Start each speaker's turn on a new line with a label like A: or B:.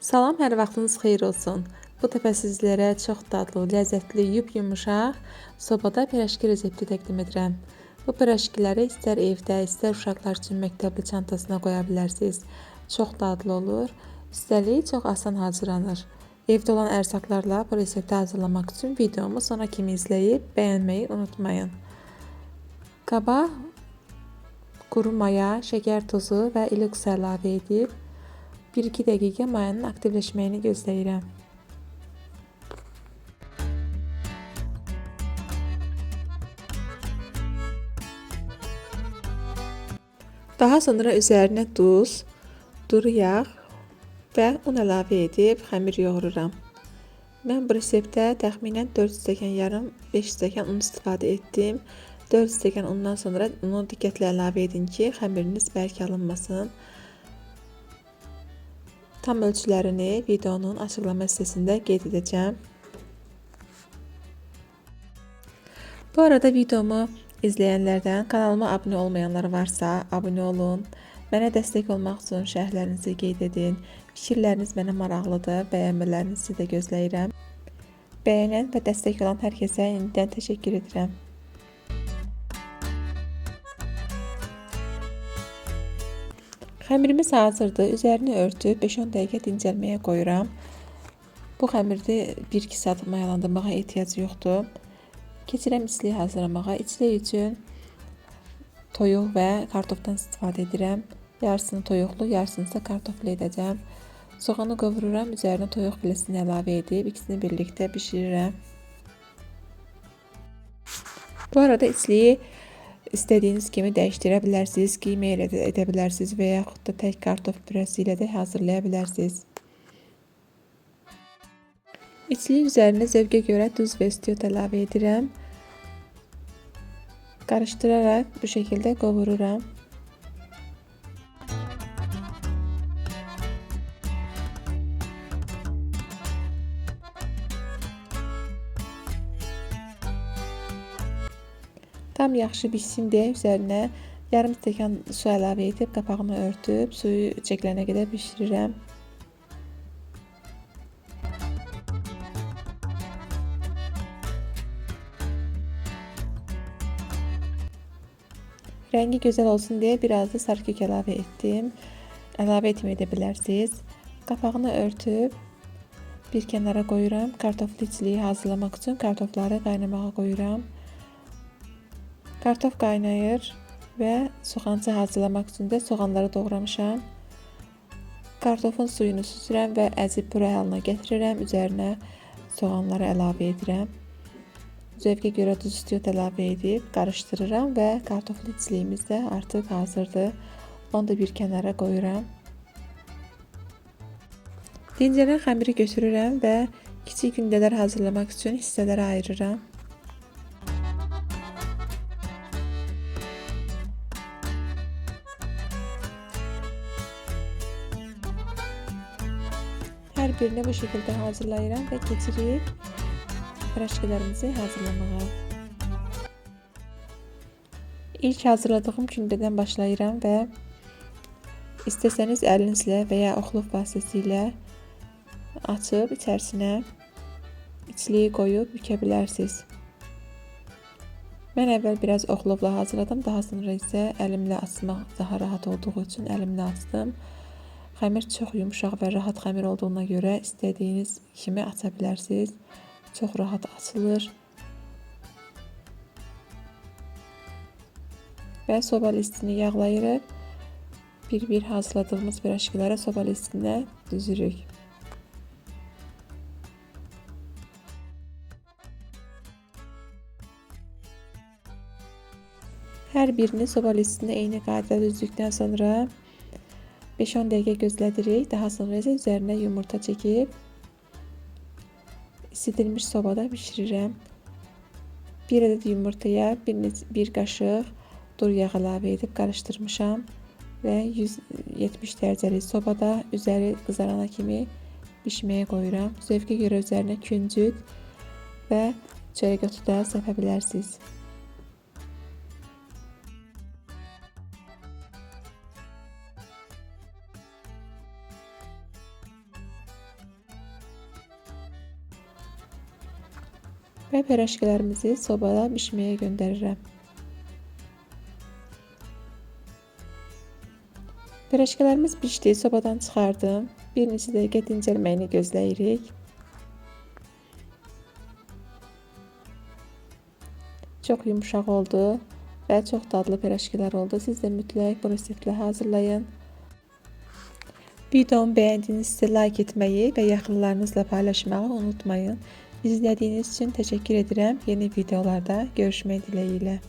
A: Salam, hər vaxtınız xeyir olsun. Bu dəfə sizlərə çox dadlı, ləzzətli, yumuşaq sobada pirajki resepti təqdim edirəm. Bu pirajkiləri istər evdə, istər uşaqlar üçün məktəbli çantasına qoya bilərsiniz. Çox dadlı olur, üstəlik çox asan hazırlanır. Evdə olan ərzaqlarla bu resepti hazırlamaq üçün videomu sona kimi izləyib bəyənməyi unutmayın. Qaba quru maya, şəkər tozu və ilik su əlavə edib 1-2 dəqiqə mayanın aktivləşməyini gözləyirəm. Daha sonra üzərinə duz, duru yağ və un əlavə edib xəmir yoğururam. Mən bu reseptdə təxminən 4 stəkan yarım, 5 stəkan un istifadə etdim. 4 stəkan undan sonra unu diqqətlə əlavə edin ki, xəmiriniz bərk alınmasın. Tam ölçülərini videonun açıqlama hissəsində qeyd edəcəm. Bu arada videomu izləyənlərdən kanalıma abunə olmayanlar varsa abunə olun. Mənə dəstək olmaq üçün şərhlərinizi qeyd edin. Fikirləriniz mənə maraqlıdır, bəyənmələrinizi də gözləyirəm. Bəyənən və dəstək olan hər kəsə yenidən təşəkkür edirəm. Xəmirimiz hazırdır. Üzərini örtüb 5-10 dəqiqə dincəlməyə qoyuram. Bu xəmirdə 1-2 saat mayalandırmağa ehtiyac yoxdur. Keçirəm içliyi hazırlamağa. İçlik üçün toyuq və kartofdan istifadə edirəm. Yarısını toyuqlu, yarısını isə kartoflu edəcəm. Soğanı qovururam. Üzərinə toyuq filesini əlavə edib ikisini birlikdə bişirirəm. Bu arada içliyi İstədiyiniz kimi dəyişdirə bilərsiniz, qiyma ilə də edə bilərsiniz və yaxud da tək kartof pürəsi ilə də hazırlaya bilərsiniz. İçliyin üzərinə zövqə görə duz və istiot əlavə edirəm. Qarışdıraraq bu şəkildə qovururam. Tam yaxşı bişsin deyə üzərinə yarım stəkan su əlavə edib qapağını örtüb suyu çəkilənə qədər bişirirəm. Rəngi gözəl olsun deyə biraz da sarı kök əlavə etdim. Əlavə etməyə də bilərsiniz. Qapağını örtüb bir kənara qoyuram. Kartoflu içliyi hazırlamaq üçün kartofları qaynamağa qoyuram. Kartof qaynayır və soğancı hazırlamaq üçün də soğanları doğramışam. Kartofun suyunu süzürəm və əzib pürə halına gətirirəm. Üzərinə soğanları əlavə edirəm. Zövqə görə duz istiot əlavə edib qarışdırıram və kartoflu içliyimiz də artıq hazırdır. Onu da bir kənara qoyuram. Dincələn xəmiri götürürəm və kiçik gündələr hazırlamaq üçün hissələrə ayırıram. Hər birini bu şəkildə hazırlayıram və keçirib pirajkilərimizi hazırlamağa. İlk hazırladığım gündədən başlayıram və istəsəniz əlinizlə və ya oxlov vasitəsilə açıb içərisinə içliyi qoyub bükə bilərsiniz. Mən əvvəl biraz oxlovla hazırladım, daha sonra isə əlimlə açmaq daha rahat olduğu üçün əlimlə açdım. Xəmir çox yumuşaq və rahat xəmir olduğuna görə istədiyiniz kimi aça bilərsiniz. Çox rahat açılır. Və soba listini yağlayırıq. Bir-bir hazırladığımız pirajkiləri soba listinə düzürük. Hər birini soba listinə eyni qaydada düzdükdən sonra 5-10 dəqiqə gözlədirik. Daha sonra isə üzərinə yumurta çəkib isidilmiş sobada bişirirəm. Bir ədəd yumurtaya bir qaşıq duru yağ əlavə edib qarışdırmışam və 170 dərəcəlik sobada üzəri qızarana kimi bişməyə qoyuram. Zövqə görə üzərinə küncüt və çörək otu da səpə bilərsiniz. Və piraşkilərimizi sobada bişməyə göndərirəm. Piraşkilərimiz pişdi, sobadan çıxardım. Bir neçə dəqiqə dincəlməyini gözləyirik. Çox yumuşaq oldu və çox dadlı piraşkilər oldu. Siz də mütləq bu reseptlə hazırlayın. Videomu bəyəndiyinizdə like etməyi və yaxınlarınızla paylaşmağı unutmayın. İzlədiyiniz üçün təşəkkür edirəm. Yeni videolarda görüşmək diləyilə.